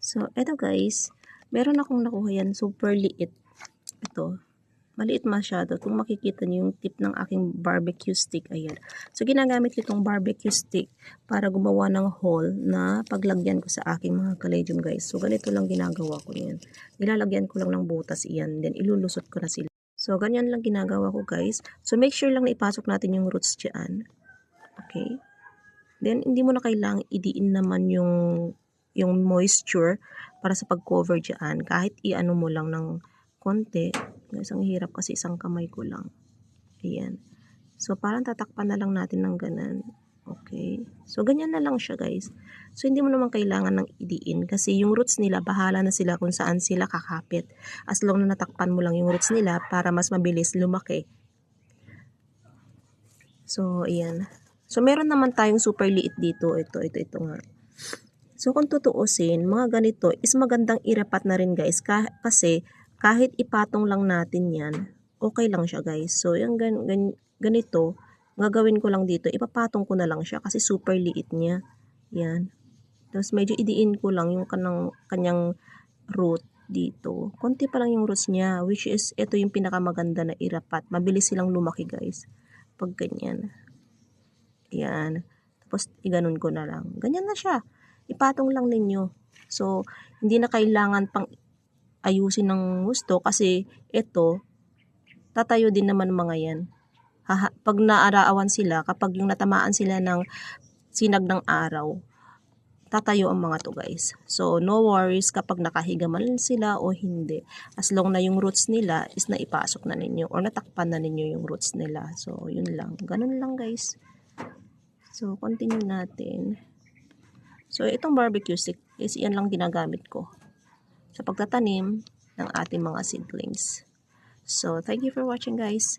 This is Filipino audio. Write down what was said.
So, eto guys, meron akong nakuha yan, super liit. Ito, maliit masyado. Kung makikita niyo yung tip ng aking barbecue stick, ayan. So, ginagamit ko itong barbecue stick para gumawa ng hole na paglagyan ko sa aking mga caladium guys. So, ganito lang ginagawa ko yan. Nilalagyan ko lang ng butas iyan, then ilulusot ko na sila. So, ganyan lang ginagawa ko guys. So, make sure lang na ipasok natin yung roots dyan. Okay? Then, hindi mo na kailangang idiin naman yung moisture para sa pag-cover dyan. Kahit i-ano mo lang ng konti. Guys, ang hirap kasi isang kamay ko lang. Ayan. So, parang tatakpan na lang natin ng ganan. Okay. So, ganyan na lang siya guys. So, hindi mo naman kailangan ng idiin kasi yung roots nila, bahala na sila kung saan sila kakapit. As long na natakpan mo lang yung roots nila para mas mabilis lumaki. So, ayan. So, meron naman tayong super liit dito. Ito nga. So, kung tutuusin, mga ganito is magandang irapat na rin guys. Kasi, kahit ipatong lang natin yan, okay lang siya guys. So, yung ganito, gagawin ko lang dito, ipapatong ko na lang siya kasi super liit niya. Yan. Tapos, medyo idiin ko lang yung kanyang root dito. Konti pa lang yung roots niya, which is, ito yung pinakamaganda na irapat. Mabilis silang lumaki guys. Pag ganyan. Yan. Tapos, iganon ko na lang. Ganyan na siya. Ipatong lang ninyo. So, hindi na kailangan pang ayusin ng gusto kasi ito, tatayo din naman mga yan. Pag naaraawan sila, kapag yung natamaan sila ng sinag ng araw, tatayo ang mga to guys. So, no worries kapag nakahiga man sila o hindi. As long na yung roots nila is naipasok na ninyo or natakpan na ninyo yung roots nila. So, yun lang. Ganun lang guys. So, continue natin. So, itong barbecue stick is yan lang ginagamit ko sa pagtatanim ng ating mga seedlings. So, thank you for watching guys.